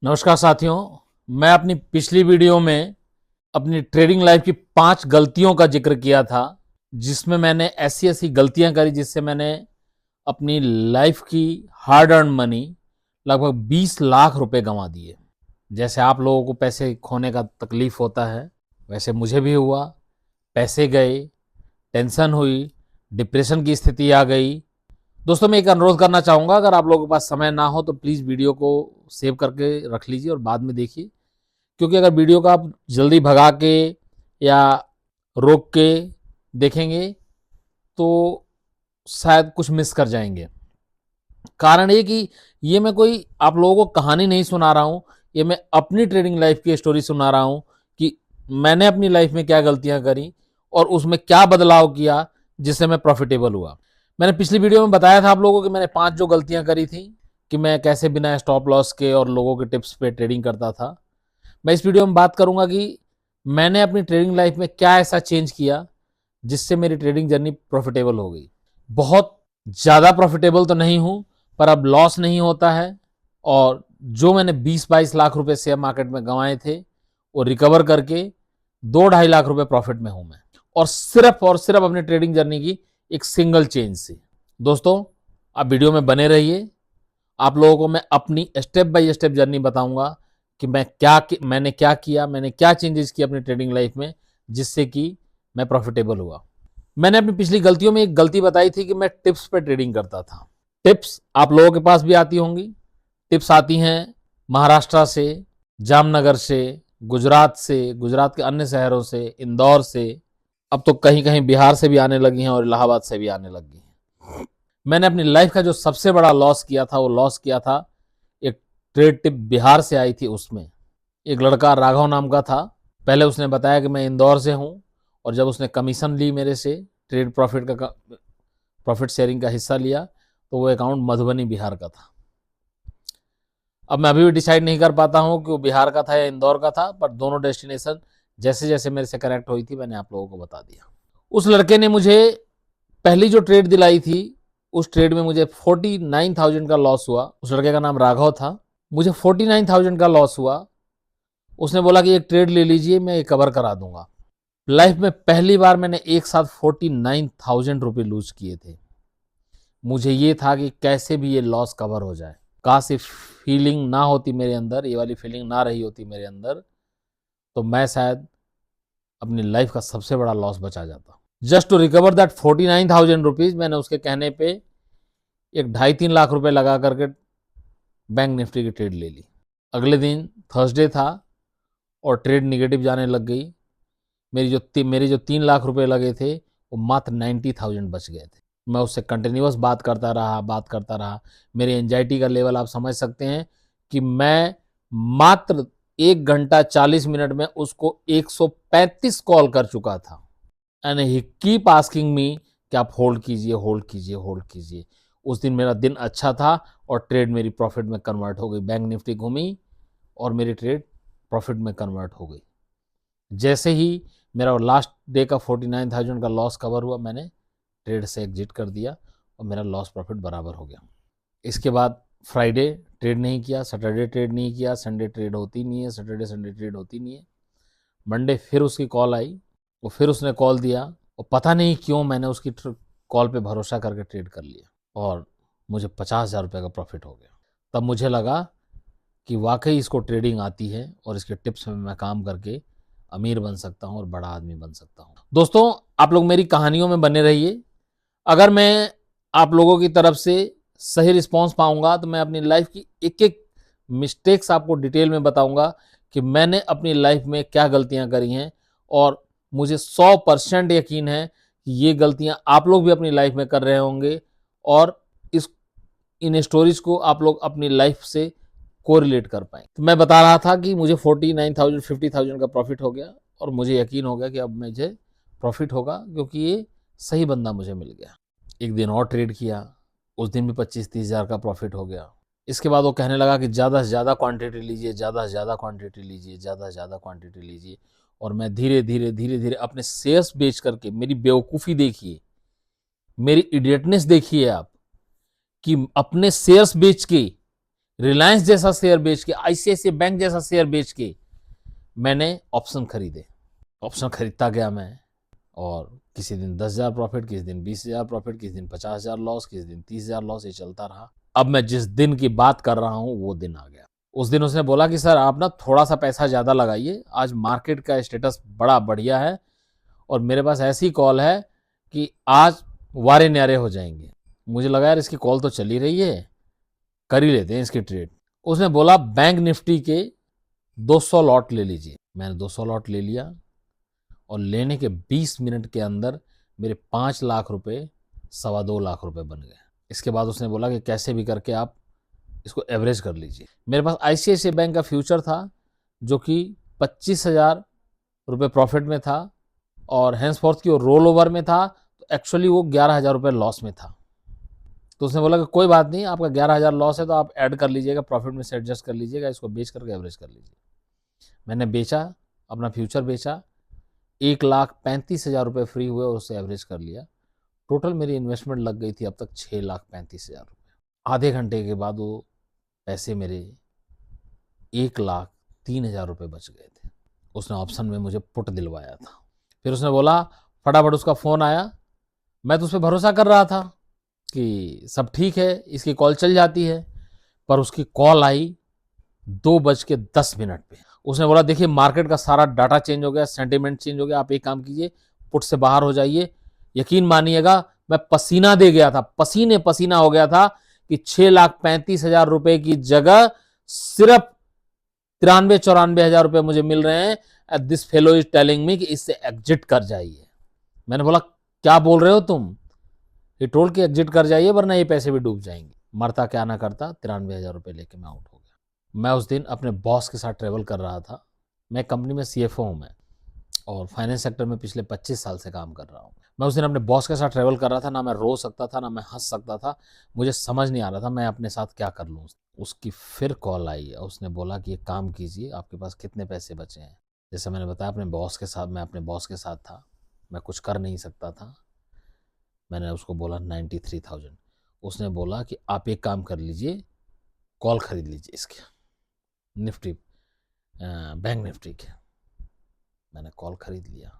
नमस्कार साथियों। मैं अपनी पिछली वीडियो में अपनी ट्रेडिंग लाइफ की 5 गलतियों का जिक्र किया था, जिसमें मैंने ऐसी ऐसी गलतियां करी जिससे मैंने अपनी लाइफ की हार्ड अर्न मनी लगभग 20 लाख रुपए गंवा दिए। जैसे आप लोगों को पैसे खोने का तकलीफ होता है, वैसे मुझे भी हुआ। पैसे गए, टेंशन हुई, डिप्रेशन की स्थिति आ गई। दोस्तों, मैं एक अनुरोध करना चाहूँगा, अगर आप लोगों के पास समय ना हो तो प्लीज़ वीडियो को सेव करके रख लीजिए और बाद में देखिए, क्योंकि अगर वीडियो को आप जल्दी भगा के या रोक के देखेंगे तो शायद कुछ मिस कर जाएंगे। कारण ये कि ये मैं कोई आप लोगों को कहानी नहीं सुना रहा हूँ, ये मैं अपनी ट्रेडिंग लाइफ की स्टोरी सुना रहा हूँ कि मैंने अपनी लाइफ में क्या गलतियां करी और उसमें क्या बदलाव किया जिससे मैं प्रॉफिटेबल हुआ। मैंने पिछली वीडियो में बताया था आप लोगों को कि मैंने 5 जो गलतियां करी थी, कि मैं कैसे बिना स्टॉप लॉस के और लोगों के टिप्स पे ट्रेडिंग करता था। मैं इस वीडियो में बात करूंगा कि मैंने अपनी ट्रेडिंग लाइफ में क्या ऐसा चेंज किया जिससे मेरी ट्रेडिंग जर्नी प्रॉफिटेबल हो गई। बहुत ज़्यादा प्रॉफिटेबल तो नहीं हूं, पर अब लॉस नहीं होता है और जो मैंने 20-22 लाख रुपए शेयर मार्केट में गंवाए थे वो रिकवर करके 2-2.5 लाख रुपए प्रॉफिट में हूं मैं, और सिर्फ अपनी ट्रेडिंग जर्नी की एक सिंगल चेंज से। दोस्तों, आप वीडियो में बने रहिए। आप लोगों को मैं अपनी स्टेप बाय स्टेप जर्नी बताऊंगा कि मैंने क्या किया, मैंने क्या चेंजेस किए अपनी ट्रेडिंग लाइफ में जिससे कि मैं प्रॉफिटेबल हुआ। मैंने अपनी पिछली गलतियों में एक गलती बताई थी कि मैं टिप्स पे ट्रेडिंग करता था। टिप्स आप लोगों के पास भी आती होंगी। टिप्स आती हैं महाराष्ट्र से, जामनगर से, गुजरात से, गुजरात के अन्य शहरों से, इंदौर से, अब तो कहीं कहीं बिहार से भी आने लगी हैं और इलाहाबाद से भी आने लगी हैं। मैंने अपनी लाइफ का जो सबसे बड़ा लॉस किया था वो लॉस किया था एक ट्रेड टिप बिहार से आई थी। उसमें एक लड़का राघव नाम का था। पहले उसने बताया कि मैं इंदौर से हूं, और जब उसने कमीशन ली मेरे से, ट्रेड प्रॉफिट शेयरिंग का हिस्सा लिया, तो वो अकाउंट मधुबनी बिहार का था। अब मैं अभी भी डिसाइड नहीं कर पाता हूं कि वो बिहार का था या इंदौर का था, पर दोनों डेस्टिनेशन जैसे जैसे मेरे से कनेक्ट हुई थी मैंने आप लोगों को बता दिया। उस लड़के ने मुझे पहली जो ट्रेड दिलाई थी, उस ट्रेड में मुझे 49,000 का लॉस हुआ। उस लड़के का नाम राघव था। मुझे 49,000 का लॉस हुआ। उसने बोला कि एक ट्रेड ले लीजिए, मैं ये कवर करा दूंगा। लाइफ में पहली बार मैंने एक साथ 49,000 रुपये लूज किए थे। मुझे ये था कि कैसे भी ये लॉस कवर हो जाए। काश ये फीलिंग ना होती मेरे अंदर, ये वाली फीलिंग ना रही होती मेरे अंदर, तो मैं शायद अपनी लाइफ का सबसे बड़ा लॉस बचा जाता। Just to recover that 49,000 rupees, मैंने उसके कहने पे एक 2.5-3 लाख रुपए लगा करके बैंक निफ्टी की ट्रेड ले ली। अगले दिन थर्सडे था और ट्रेड निगेटिव जाने लग गई। मेरे जो 3 लाख रुपए लगे थे वो मात्र 90,000 बच गए थे। मैं उससे कंटिन्यूअस बात करता रहा। मेरी एंजाइटी का लेवल आप समझ सकते हैं कि मैं मात्र 1 घंटा 40 मिनट में उसको 135 कॉल कर चुका था। And he keep asking me कि आप होल्ड कीजिए, होल्ड कीजिए, होल्ड कीजिए। उस दिन मेरा दिन अच्छा था और ट्रेड मेरी प्रॉफिट में कन्वर्ट हो गई। बैंक निफ्टी घूमी और मेरी ट्रेड प्रॉफिट में कन्वर्ट हो गई। जैसे ही मेरा लास्ट डे का 49,000 का लॉस कवर हुआ, मैंने ट्रेड से एग्जिट कर दिया और मेरा लॉस प्रॉफिट बराबर हो गया। इसके बाद फ्राइडे ट्रेड नहीं किया, सैटरडे ट्रेड नहीं किया, संडे ट्रेड होती नहीं है, सैटरडे संडे ट्रेड होती नहीं है। मंडे फिर उसकी कॉल आई, वो फिर उसने कॉल दिया और पता नहीं क्यों मैंने उसकी कॉल पे भरोसा करके ट्रेड कर लिया और मुझे 50,000 रुपये का प्रॉफिट हो गया। तब मुझे लगा कि वाकई इसको ट्रेडिंग आती है और इसके टिप्स में मैं काम करके अमीर बन सकता हूँ और बड़ा आदमी बन सकता हूँ। दोस्तों, आप लोग मेरी कहानियों में बने रहिए। अगर मैं आप लोगों की तरफ से सही रिस्पॉन्स पाऊंगा तो मैं अपनी लाइफ की एक एक मिस्टेक्स आपको डिटेल में बताऊंगा कि मैंने अपनी लाइफ में क्या गलतियां करी हैं, और मुझे 100% यकीन है कि ये गलतियां आप लोग भी अपनी लाइफ में कर रहे होंगे और इस इन स्टोरीज को आप लोग अपनी लाइफ से कोरिलेट कर पाए। तो मैं बता रहा था कि मुझे 49,000 50,000 का प्रॉफिट हो गया और मुझे यकीन हो गया कि अब मुझे प्रॉफिट होगा, क्योंकि ये सही बंदा मुझे मिल गया। एक दिन और ट्रेड किया, उस दिन भी 25-30 हज़ार का प्रॉफिट हो गया। इसके बाद वो कहने लगा कि ज़्यादा से ज़्यादा क्वांटिटी लीजिए, ज़्यादा से ज़्यादा क्वांटिटी लीजिए, ज़्यादा से ज़्यादा क्वांटिटी लीजिए। और मैं धीरे धीरे धीरे धीरे अपने शेयर्स बेच करके, मेरी बेवकूफ़ी देखिए, मेरी इडियटनेस देखिए आप, कि अपने शेयर्स बेच के रिलायंस जैसा शेयर बेच के, आईसीआईसीआई बैंक जैसा शेयर बेच के मैंने ऑप्शन खरीदे। ऑप्शन खरीदता गया मैं, और किसी दिन 10,000 प्रॉफिट, किसी दिन 20,000 प्रॉफिट, किसी दिन 50,000 लॉस, किसी दिन 30,000 लॉस, ये चलता रहा। अब मैं जिस दिन की बात कर रहा हूं वो दिन आ गया। उस दिन उसने बोला कि सर आप ना थोड़ा सा पैसा ज्यादा लगाइए, आज मार्केट का स्टेटस बड़ा बढ़िया है और मेरे पास ऐसी कॉल है कि आज वारे न्यारे हो जाएंगे। मुझे लगा यार इसकी कॉल तो चली रही है, कर ही लेते हैं इसकी ट्रेड। उसने बोला बैंक निफ्टी के 200 लॉट ले लीजिए। मैंने 200 लॉट ले लिया और लेने के 20 मिनट के अंदर मेरे 5 लाख रुपए 2.25 लाख रुपए बन गए। इसके बाद उसने बोला कि कैसे भी करके आप इसको एवरेज कर लीजिए। मेरे पास आईसीआईसीआई बैंक का फ्यूचर था जो कि 25,000 रुपये प्रॉफिट में था और हैंसफोर्थ की रोल ओवर में था, तो एक्चुअली वो 11,000 रुपये लॉस में था। तो उसने बोला कि कोई बात नहीं, आपका 11,000 लॉस है तो आप ऐड कर लीजिएगा, प्रॉफिट में से एडजस्ट कर लीजिएगा, इसको बेच करके एवरेज कर लीजिए। मैंने बेचा, अपना फ्यूचर बेचा, 1,35,000 रुपये फ्री हुए और उससे एवरेज कर लिया। टोटल मेरी इन्वेस्टमेंट लग गई थी अब तक 6,35,000 रुपये। आधे घंटे के बाद वो पैसे मेरे 1,03,000 रुपये बच गए थे। उसने ऑप्शन में मुझे पुट दिलवाया था। फिर उसने बोला, फटाफट उसका फ़ोन आया। मैं तो उस पर भरोसा कर रहा था कि सब ठीक है, इसकी कॉल चल जाती है, पर उसकी कॉल आई 2:10 पे। उसने बोला देखिए मार्केट का सारा डाटा चेंज हो गया, सेंटिमेंट चेंज हो गया, आप एक काम कीजिए, पुट से बाहर हो जाइए। यकीन मानिएगा मैं पसीना दे गया था, पसीने पसीना हो गया था कि 6,35,000 रुपए की जगह सिर्फ 93-94 हजार रुपए मुझे मिल रहे हैं। This fellow is telling me कि इससे एग्जिट कर जाइए। मैंने बोला क्या बोल रहे हो तुम? ये टोल के एग्जिट कर जाइए वरना ये पैसे भी डूब जाएंगे। मरता क्या ना करता, 93,000 रुपए लेके मैं आउट हो गया। मैं उस दिन अपने बॉस के साथ ट्रेवल कर रहा था। मैं कंपनी में सीएफओ हूं मैं, और फाइनेंस सेक्टर में पिछले 25 साल से काम कर रहा हूँ। मैं उस दिन अपने बॉस के साथ ट्रेवल कर रहा था, ना मैं रो सकता था ना मैं हंस सकता था। मुझे समझ नहीं आ रहा था मैं अपने साथ क्या कर लूँ। उसकी फिर कॉल आई और उसने बोला कि एक काम कीजिए, आपके पास कितने पैसे बचे हैं। जैसे मैंने बताया अपने बॉस के साथ, मैं अपने बॉस के साथ था, मैं कुछ कर नहीं सकता था। मैंने उसको बोला 93,000। उसने बोला कि आप एक काम कर लीजिए, कॉल खरीद लीजिए इसके, निफ्टी, बैंक निफ्टी के। मैंने कॉल खरीद लिया।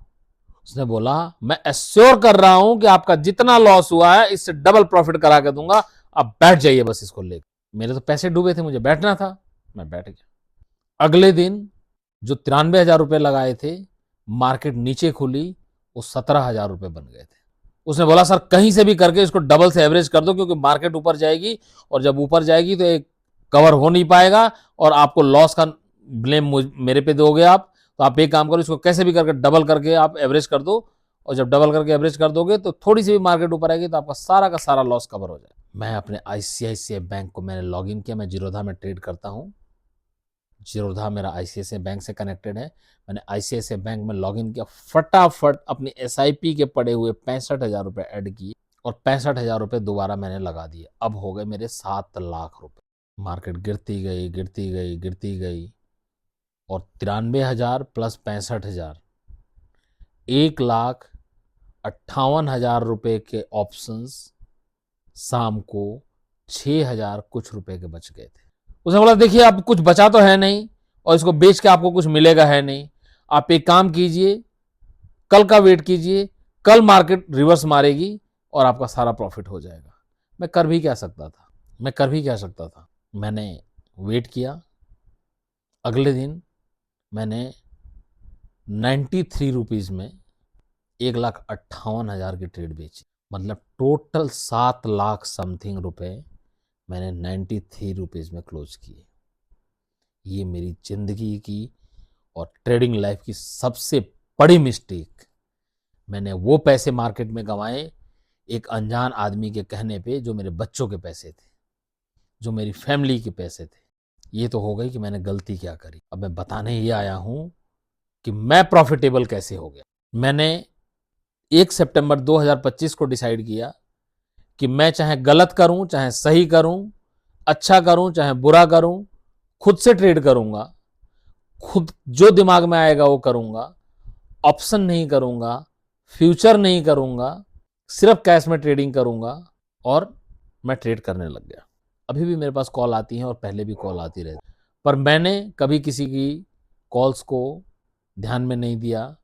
उसने बोला मैं एश्योर कर रहा हूं कि आपका जितना लॉस हुआ है इससे डबल प्रॉफिट करा के दूंगा, आप बैठ जाइए बस इसको लेकर। मेरे तो पैसे डूबे थे, मुझे बैठना था, मैं बैठ गया। अगले दिन जो 93,000 रुपये लगाए थे, मार्केट नीचे खुली, वो 17,000 रुपये बन गए थे। उसने बोला सर कहीं से भी करके इसको डबल से एवरेज कर दो, क्योंकि मार्केट ऊपर जाएगी और जब ऊपर जाएगी तो एक कवर हो नहीं पाएगा और आपको लॉस का ब्लेम मेरे पे दोगे आप। तो आप एक काम करो, इसको कैसे भी करके डबल करके आप एवरेज कर दो, और जब डबल करके एवरेज कर दोगे तो थोड़ी सी भी मार्केट ऊपर आएगी तो आपका सारा का सारा लॉस कवर हो जाए। मैं अपने आईसीआईसीआई बैंक को मैंने लॉग इन किया। मैं जीरोधा में ट्रेड करता हूँ, जीरोधा मेरा आईसीआईसीआई बैंक से कनेक्टेड है। मैंने आईसीआईसीआई बैंक में लॉग इन किया, फटाफट अपनी एसआईपी के पड़े हुए 65,000 रुपये ऐड किए और 65,000 रुपये दोबारा मैंने लगा दिए। अब हो गए मेरे 7 लाख रुपए। मार्केट गिरती गई गिरती गई गिरती गई, और 93,000 प्लस 65,000, 1,58,000 रुपए के ऑप्शंस शाम को 6,000 कुछ रुपए के बच गए थे। उसने बोला देखिए अब कुछ बचा तो है नहीं और इसको बेच के आपको कुछ मिलेगा है नहीं, आप एक काम कीजिए, कल का वेट कीजिए, कल मार्केट रिवर्स मारेगी और आपका सारा प्रॉफिट हो जाएगा। मैं कर भी क्या सकता था, मैं कर भी क्या सकता था। मैंने वेट किया। अगले दिन मैंने 93 रुपीज में 1,58,000 की ट्रेड बेची। मतलब टोटल 7 लाख समथिंग रुपए मैंने 93 रुपीज में क्लोज किए। ये मेरी जिंदगी की और ट्रेडिंग लाइफ की सबसे बड़ी मिस्टेक। मैंने वो पैसे मार्केट में गंवाए एक अनजान आदमी के कहने पे, जो मेरे बच्चों के पैसे थे, जो मेरी फैमिली के पैसे थे। ये तो हो गई कि मैंने गलती क्या करी। अब मैं बताने ये आया हूं कि मैं प्रॉफिटेबल कैसे हो गया। मैंने 1 सितंबर 2025 को डिसाइड किया कि मैं चाहे गलत करूं चाहे सही करूं, अच्छा करूं चाहे बुरा करूं, खुद से ट्रेड करूंगा, खुद जो दिमाग में आएगा वो करूंगा, ऑप्शन नहीं करूंगा, फ्यूचर नहीं करूंगा, सिर्फ कैश में ट्रेडिंग करूंगा। और मैं ट्रेड करने लग गया। अभी भी मेरे पास कॉल आती हैं और पहले भी कॉल आती रहती, पर मैंने कभी किसी की कॉल्स को ध्यान में नहीं दिया,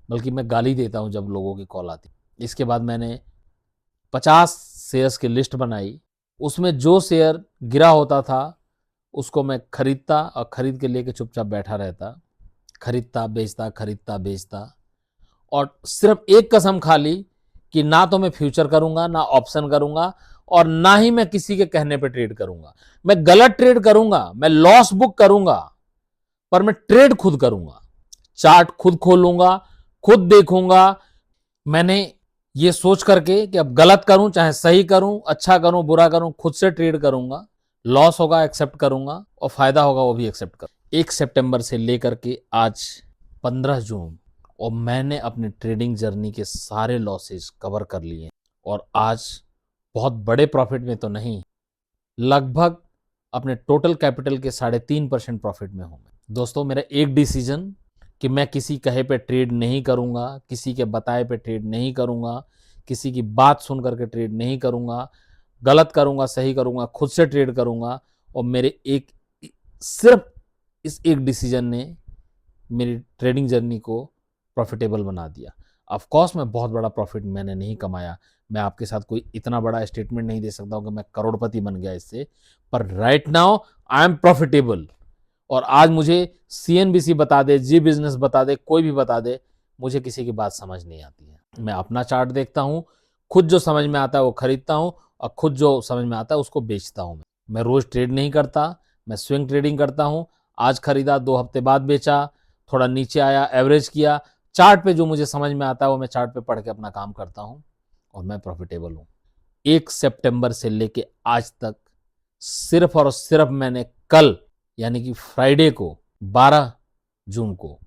बल्कि मैं गाली देता हूं जब लोगों की कॉल आती। इसके बाद मैंने 50 शेयर्स की लिस्ट बनाई, उसमें जो शेयर गिरा होता था उसको मैं खरीदता और खरीद के लेके चुपचाप बैठा रहता, खरीदता बेचता, खरीदता बेचता, और सिर्फ एक कसम खा ली कि ना तो मैं फ्यूचर करूंगा, ना ऑप्शन करूंगा, और ना ही मैं किसी के कहने पे ट्रेड करूंगा। मैं गलत ट्रेड करूंगा, मैं लॉस बुक करूंगा, पर मैं ट्रेड खुद करूंगा, चार्ट खुद खोलूंगा, खुद देखूंगा। मैंने ये सोच करके कि अब गलत करूं चाहे सही करूं, अच्छा करूं बुरा करूं, खुद से ट्रेड करूंगा। लॉस होगा एक्सेप्ट करूंगा और फायदा होगा वो भी एक्सेप्ट करूंगा। 1 सितंबर से लेकर के आज 15 जून, और मैंने अपनी ट्रेडिंग जर्नी के सारे लॉसेस कवर कर लिए, और आज बहुत बड़े प्रॉफिट में तो नहीं, लगभग अपने टोटल कैपिटल के 3.5% प्रॉफिट में हूं। दोस्तों, मेरा एक डिसीजन कि मैं किसी कहे पे ट्रेड नहीं करूंगा, किसी के बताए पे ट्रेड नहीं करूंगा, किसी की बात सुन करके ट्रेड नहीं करूंगा, गलत करूंगा सही करूंगा, खुद से ट्रेड करूंगा। और मेरे एक सिर्फ इस एक डिसीजन ने मेरी ट्रेडिंग जर्नी को प्रॉफिटेबल बना दिया। ऑफ कोर्स मैं बहुत बड़ा प्रॉफिट मैंने नहीं कमाया, मैं आपके साथ कोई इतना बड़ा स्टेटमेंट नहीं दे सकता हूं कि मैं करोड़पति बन गया इससे, पर right now I am profitable. और आज मुझे सीएनबीसी बता दे, जी बिजनेस बता दे, कोई भी बता दे, मुझे किसी की बात समझ नहीं आती है। मैं अपना चार्ट देखता हूं, खुद जो समझ में आता है वो खरीदता हूं, और खुद जो समझ में आता है उसको बेचता हूं। मैं रोज ट्रेड नहीं करता, मैं स्विंग ट्रेडिंग करता हूं। आज खरीदा, 2 हफ्ते बाद बेचा, थोड़ा नीचे आया, एवरेज किया, चार्ट पे जो मुझे समझ में आता है वो मैं चार्ट पे पढ़ के अपना काम करता हूं, और मैं प्रॉफिटेबल हूं। 1 सितंबर से लेके आज तक सिर्फ और सिर्फ मैंने कल यानी कि फ्राइडे को 12 जून को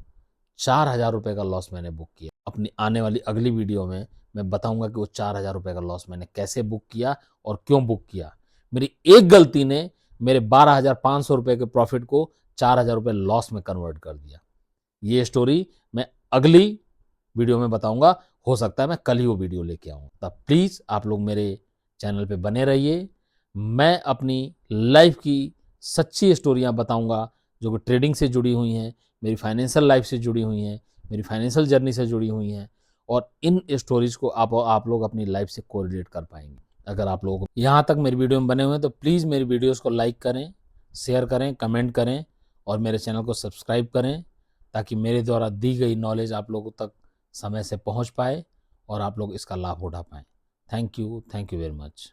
4,000 रुपए का लॉस मैंने बुक किया। अपनी आने वाली अगली वीडियो में मैं बताऊंगा कि वो 4,000 रुपए का लॉस मैंने कैसे बुक किया और क्यों बुक किया। मेरी एक गलती ने मेरे 12,500 रुपए के प्रॉफिट को 4,000 रुपए लॉस में कन्वर्ट कर दिया। ये स्टोरी मैं अगली वीडियो में बताऊंगा, हो सकता है मैं कल ही वो वीडियो लेके आऊं। तब प्लीज आप लोग मेरे चैनल पे बने रहिए। मैं अपनी लाइफ की सच्ची स्टोरियां बताऊंगा जो कि ट्रेडिंग से जुड़ी हुई हैं, मेरी फाइनेंशियल लाइफ से जुड़ी हुई हैं, मेरी फाइनेंशियल जर्नी से जुड़ी हुई हैं, और इन स्टोरीज को आप लोग अपनी लाइफ से कोरिलेट कर पाएंगे। अगर आप लोग यहाँ तक मेरी वीडियो में बने हुए हैं तो प्लीज़ मेरी वीडियोस को लाइक करें, शेयर करें, कमेंट करें, और मेरे चैनल को सब्सक्राइब करें, ताकि मेरे द्वारा दी गई नॉलेज आप लोगों तक समय से पहुँच पाए और आप लोग इसका लाभ उठा पाएँ। Thank you very much.